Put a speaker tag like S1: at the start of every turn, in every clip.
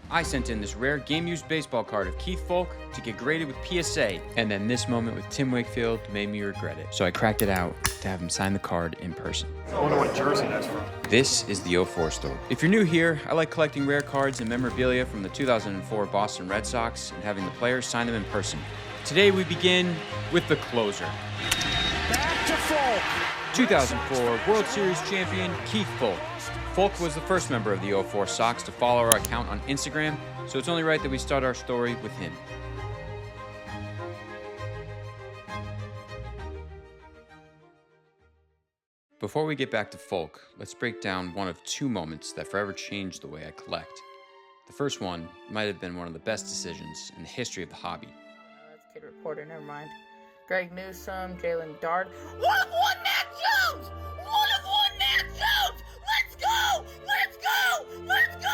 S1: I sent in this rare game-used baseball card of Keith Folk to get graded with PSA, and then this moment with Tim Wakefield made me regret it. So I cracked it out to have him sign the card in person.
S2: I wonder what jersey that's from.
S1: This is the 04 store. If you're new here, I like collecting rare cards and memorabilia from the 2004 Boston Red Sox and having the players sign them in person. Today we begin with the closer.
S2: Back to Folk.
S1: 2004 World Series champion Keith Folk. Folk was the first member of the 04 Sox to follow our account on Instagram, so it's only right that we start our story with him. Before we get back to Folk, let's break down one of two moments that forever changed the way I collect. The first one might have been one of the best decisions in the history of the hobby.
S3: That's kid reporter, never mind. Greg Newsome, Jalen Dart. One of one Mac Jones! One of one Mac Jones! Let's go! Let's go! Let's go!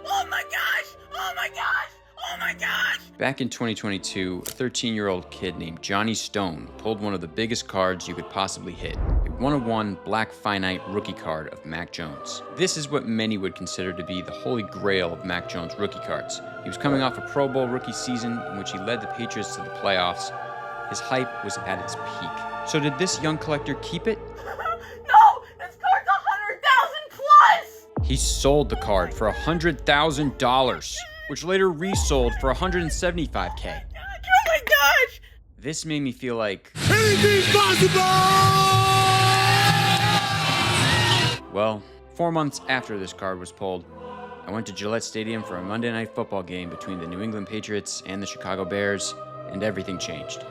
S3: Oh my gosh! Oh my gosh! Oh my gosh!
S1: Back in 2022, a 13-year-old kid named Johnny Stone pulled one of the biggest cards you could possibly hit. A one-of-one black finite rookie card of Mac Jones. This is what many would consider to be the holy grail of Mac Jones rookie cards. He was coming off a Pro Bowl rookie season in which he led the Patriots to the playoffs. His hype was at its peak. So did this young collector keep it?
S3: No! This card's 100,000 plus!
S1: He sold the card for $100,000, which later resold for $175K.
S3: Oh my gosh!
S1: This made me feel like,
S2: Anything's possible!
S1: well, 4 months after this card was pulled, I went to Gillette Stadium for a Monday Night Football game between the New England Patriots and the Chicago Bears, and everything changed.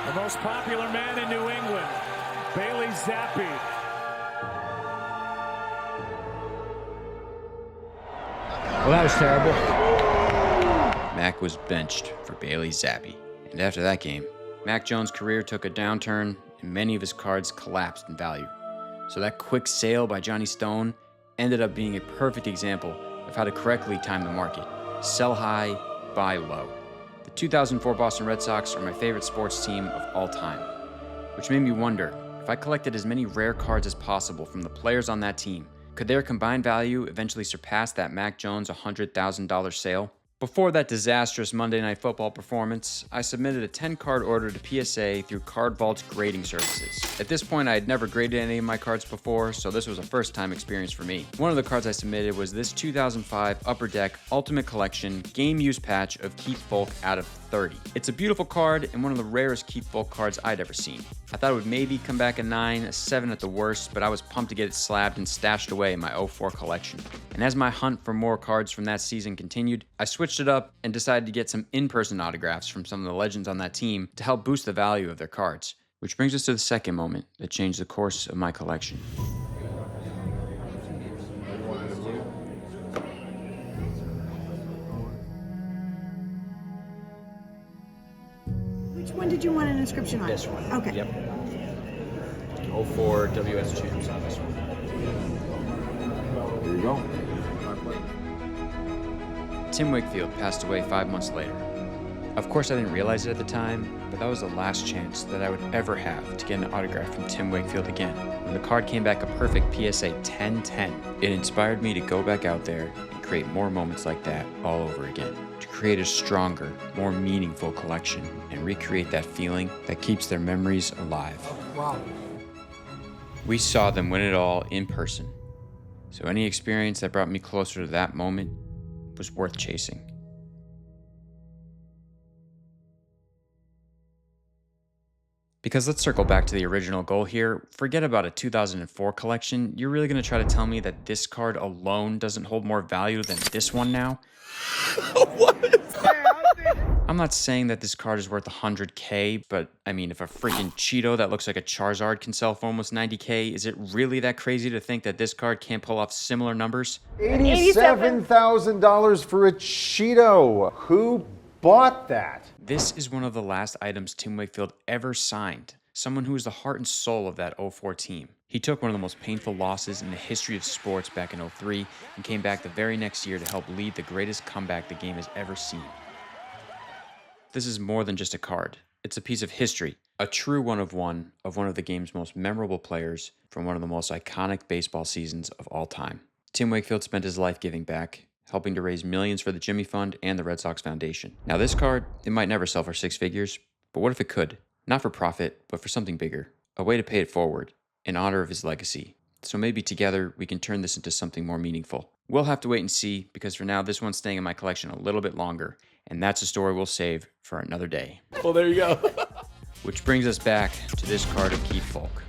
S2: The most popular man in New England, Bailey Zappi.
S4: Well, that was terrible.
S1: Mac was benched for Bailey Zappi. And after that game, Mac Jones' career took a downturn and many of his cards collapsed in value. So that quick sale by Johnny Stone ended up being a perfect example of how to correctly time the market. Sell high, buy low. The 2004 Boston Red Sox are my favorite sports team of all time, which made me wonder, if I collected as many rare cards as possible from the players on that team, could their combined value eventually surpass that Mac Jones $100,000 sale? Before that disastrous Monday Night Football performance, I submitted a 10-card order to PSA through Card Vault's grading services. At this point, I had never graded any of my cards before, so this was a first-time experience for me. One of the cards I submitted was this 2005 Upper Deck Ultimate Collection Game Use Patch of Keith Folk out of 30. It's a beautiful card and one of the rarest Keith Folk cards I'd ever seen. I thought it would maybe come back a 9, a 7 at the worst, but I was pumped to get it slabbed and stashed away in my 04 collection. And as my hunt for more cards from that season continued, I switched it up and decided to get some in-person autographs from some of the legends on that team to help boost the value of their cards. Which brings us to the second moment that changed the course of my collection.
S5: Which one did you want an inscription on?
S4: This one.
S5: Okay.
S4: Yep. 04 WS Champs on this one.
S6: There you go.
S1: Tim Wakefield passed away 5 months later. Of course, I didn't realize it at the time, but that was the last chance that I would ever have to get an autograph from Tim Wakefield again. When the card came back a perfect PSA 10-10, it inspired me to go back out there and create more moments like that all over again. To create a stronger, more meaningful collection and recreate that feeling that keeps their memories alive.
S5: Wow.
S1: We saw them win it all in person, so any experience that brought me closer to that moment was worth chasing. Because let's circle back to the original goal here. Forget about a 2004 collection. You're really going to try to tell me that this card alone doesn't hold more value than this one now?
S2: What is that?
S1: I'm not saying that this card is worth 100K, but I mean, if a freaking Cheeto that looks like a Charizard can sell for almost 90K, is it really that crazy to think that this card can't pull off similar numbers?
S6: $87,000 for a Cheeto. Who bought that?
S1: This is one of the last items Tim Wakefield ever signed. Someone who was the heart and soul of that 04 team. He took one of the most painful losses in the history of sports back in 03 and came back the very next year to help lead the greatest comeback the game has ever seen. This is more than just a card. It's a piece of history, a true one of the game's most memorable players from one of the most iconic baseball seasons of all time. Tim Wakefield spent his life giving back, helping to raise millions for the Jimmy Fund and the Red Sox Foundation. Now this card, it might never sell for 6 figures, but what if it could? Not for profit, but for something bigger. A way to pay it forward, in honor of his legacy. So maybe together we can turn this into something more meaningful. We'll have to wait and see, because for now this one's staying in my collection a little bit longer, and that's a story we'll save for another day.
S5: Well, there you go.
S1: Which brings us back to this card of Keith Foulke.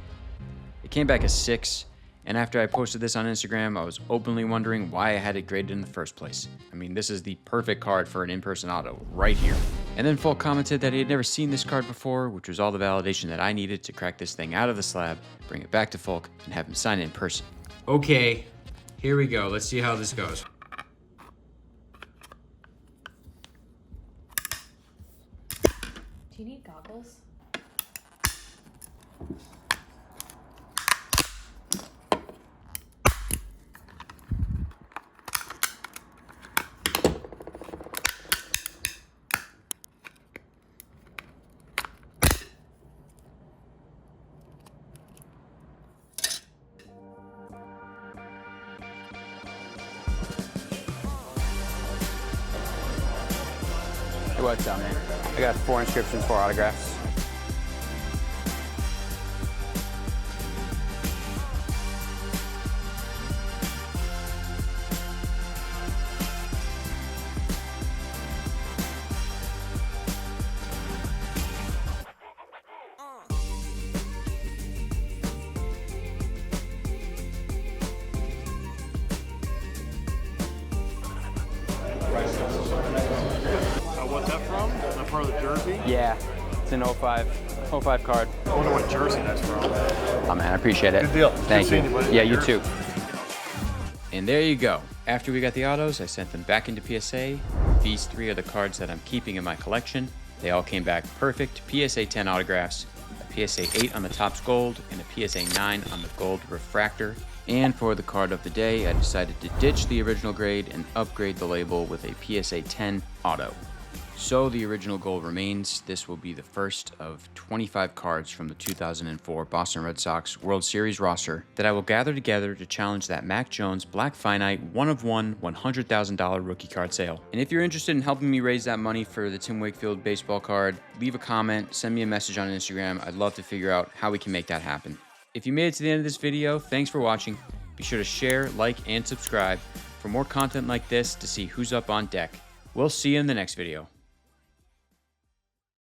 S1: It came back as 6, and after I posted this on Instagram, I was openly wondering why I had it graded in the first place. I mean, this is the perfect card for an in-person auto, right here. And then Foulke commented that he had never seen this card before, which was all the validation that I needed to crack this thing out of the slab, bring it back to Foulke, and have him sign it in person. Okay, here we go. Let's see how this goes.
S7: Do you need goggles?
S8: Hey, what's up, man? I got 4 inscriptions, 4 autographs.
S2: What's that from? Is that part of the jersey?
S8: Yeah, it's an 05 card.
S2: I wonder what jersey that's from.
S8: Oh, man, I appreciate it.
S2: Good deal.
S8: Thank
S2: Good
S8: you.
S2: seeing you, buddy.
S8: Yeah, you
S2: Cheers.
S8: too.
S1: And there you go. After we got the autos, I sent them back into PSA. These 3 are the cards that I'm keeping in my collection. They all came back perfect. PSA 10 autographs, a PSA 8 on the Topps Gold, and a PSA 9 on the Gold Refractor. And for the card of the day, I decided to ditch the original grade and upgrade the label with a PSA 10 auto. So the original goal remains. This will be the first of 25 cards from the 2004 Boston Red Sox World Series roster that I will gather together to challenge that Mac Jones Black Finite 1-of-1 $100,000 rookie card sale. And if you're interested in helping me raise that money for the Tim Wakefield baseball card, leave a comment, send me a message on Instagram. I'd love to figure out how we can make that happen. If you made it to the end of this video, thanks for watching. Be sure to share, like, and subscribe for more content like this to see who's up on deck. We'll see you in the next video.